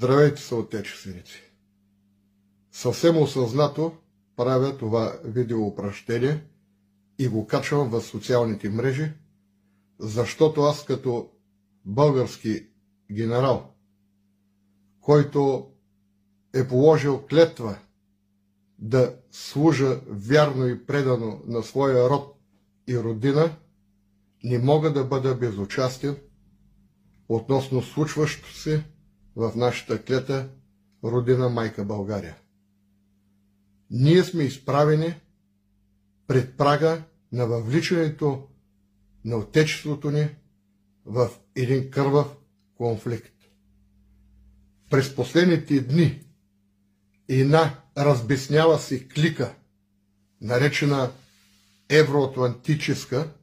Здравейте, съотечественици! Съвсем осъзнато правя това видеоупращение и го качвам в социалните мрежи, защото аз като български генерал, който е положил клетва да служа вярно и предано на своя род и родина, не мога да бъда безучастен относно случващото се в нашата клета родина майка България. Ние сме изправени пред прага на въвличането на отечеството ни в един кървав конфликт. През последните дни една разбесняла се клика, наречена евроатлантическа,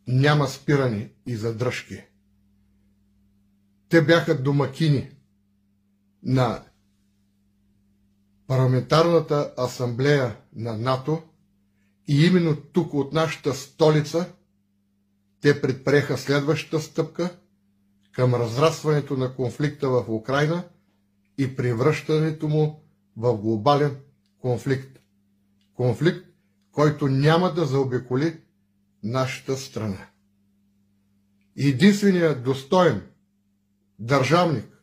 няма спиране и задръжки. Те бяха домакини на Парламентарната асамблея на НАТО и именно тук от нашата столица те предприеха следващата стъпка към разрастването на конфликта в Украйна и превръщането му в глобален конфликт. Конфликт, който няма да заобиколи нашата страна. Единственият достоен държавник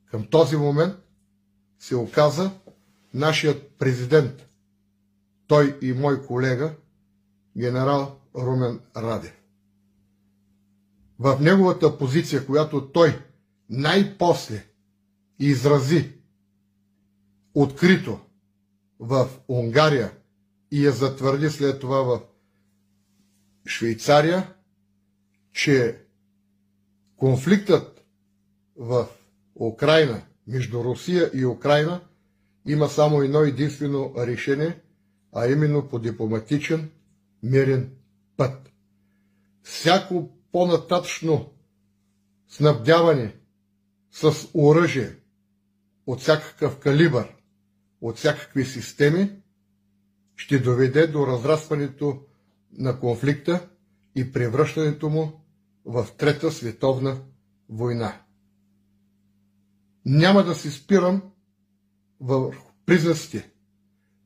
към този момент се оказа нашият президент, той и мой колега, генерал Румен Радев. В неговата позиция, която той най-после изрази открито в Унгария и я затвърди след това в Швейцария, че конфликтът в Украйна, между Русия и Украйна, има само едно единствено решение, а именно по дипломатичен, мирен път. Всяко по-нататъчно снабдяване с оръжие от всякакъв калибър, от всякакви системи, ще доведе до разрастването на конфликта и превръщането му в Трета световна война. Няма да се спирам върху признаците,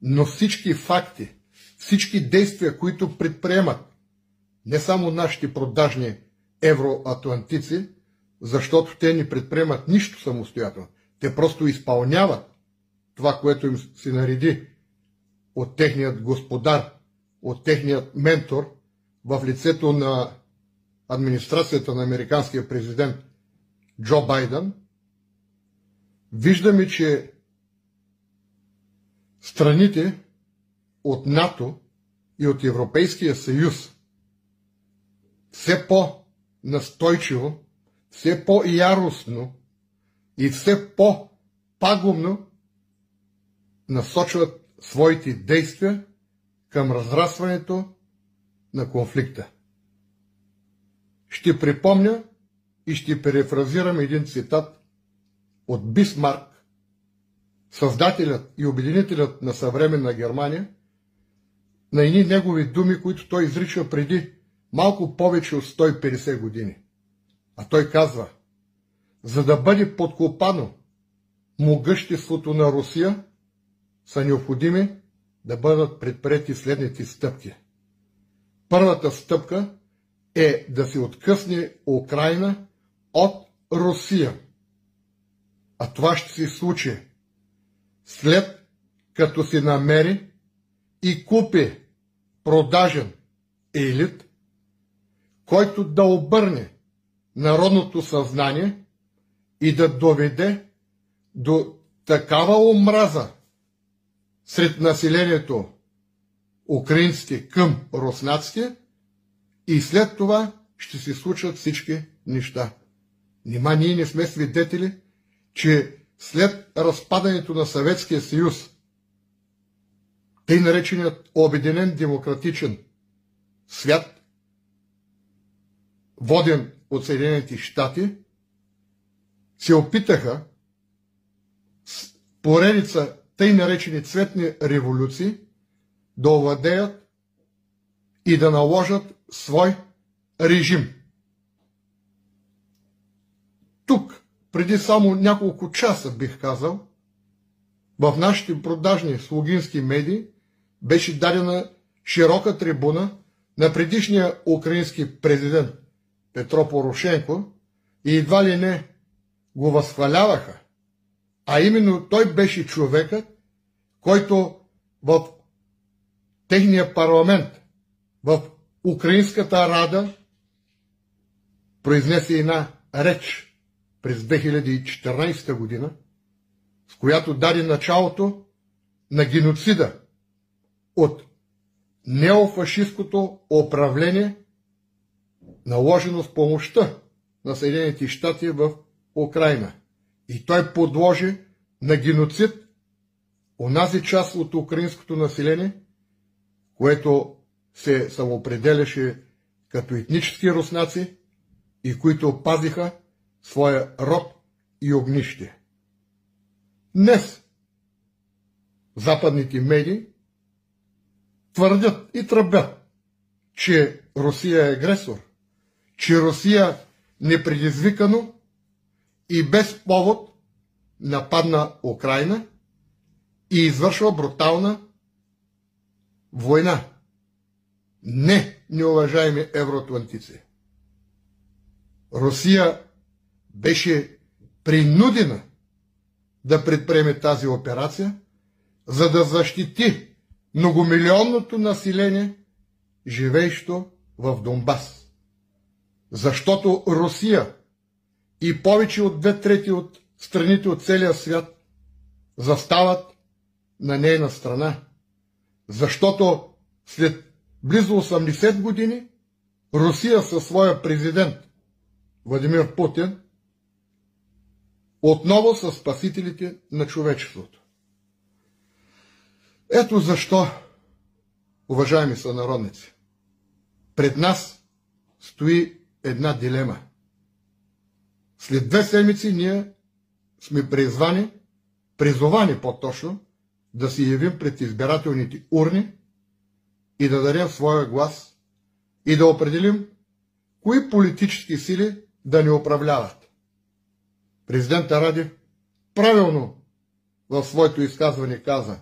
но всички факти, всички действия, които предприемат не само нашите продажни евроатлантици, защото те не предприемат нищо самостоятелно, те просто изпълняват това, което им се нареди от техният господар, от техният ментор в лицето на администрацията на американския президент Джо Байден. Виждаме, че страните от НАТО и от Европейския съюз все по-настойчиво, все по-яростно и все по-пагубно насочват своите действия към разрастването на конфликта. Ще припомня и ще перефразирам един цитат от Бисмарк, създателят и обединителят на съвременна Германия, на едни негови думи, които той изрича преди малко повече от 150 години. А той казва: за да бъде подкопано могъществото на Русия, са необходими да бъдат предприети следните стъпки. Първата стъпка е да се откъсне Украйна от Русия. А това ще се случи след като се намери и купи продажен елит, който да обърне народното съзнание и да доведе до такава омраза сред населението украинците към руснаците и след това ще се случат всички неща. Нима ние не сме свидетели, че след разпадането на Съветския съюз, тъй нареченият обединен демократичен свят, воден от Съединените щати, се опитаха с поредица тъй наречени цветни революции да овладеят и да наложат свой режим. Тук преди само няколко часа, бих казал, в нашите продажни слугински медии беше дадена широка трибуна на предишния украински президент Петро Порошенко и едва ли не го възхваляваха, а именно той беше човекът, който в техния парламент, в Украинската рада, произнесе една реч през 2014 година, с която даде началото на геноцида от неофашисткото управление, наложено с помощта на Съединените щати в Украйна. И той подложи на геноцид онази част от украинското население, което се самоопределяше като етнически руснаци и които пазиха своя род и огнище. Днес западните медии твърдят и тръбят, че Русия е агресор, че Русия непредизвикано и без повод нападна Украйна и извършва брутална война. Не, неуважаеми евроатлантици. Русия беше принудена да предприеме тази операция, за да защити многомилионното население, живеещо в Донбас. Защото Русия и повече от 2/3 от страните от целия свят застават на нейна страна. Защото след близо 80 години Русия със своя президент Владимир Путин отново са спасителите на човечеството. Ето защо, уважаеми сънародници, пред нас стои една дилема. След 2 седмици ние сме призовани по-точно, да се явим пред избирателните урни и да дадем своя глас и да определим кои политически сили да ни управляват. Президентът Радев правилно в своето изказване каза,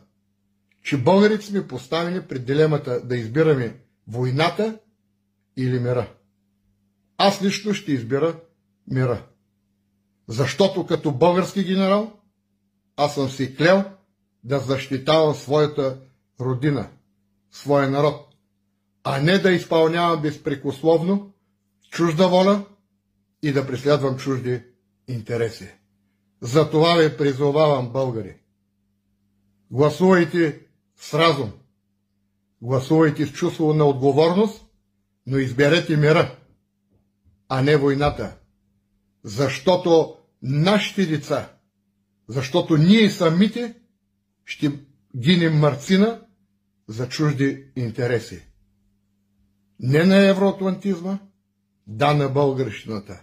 че българите сме поставени пред дилемата да избираме войната или мира. Аз лично ще избира мира. Защото като български генерал аз съм си клел да защитавам своята родина, своя народ, а не да изпълнявам безпрекословно чужда воля и да преследвам чужди интереси. Затова ви призовавам, българи. Гласувайте с разум, гласувайте с чувство на отговорност, но изберете мира, а не войната. Защото нашите деца, защото ние самите ще гинем мърцина за чужди интереси. Не на евроатлантизма, да на българщината,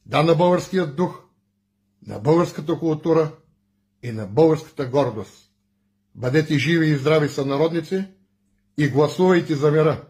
да на българския дух, на българската култура и на българската гордост. Бъдете живи и здрави сънародници и гласувайте за мира.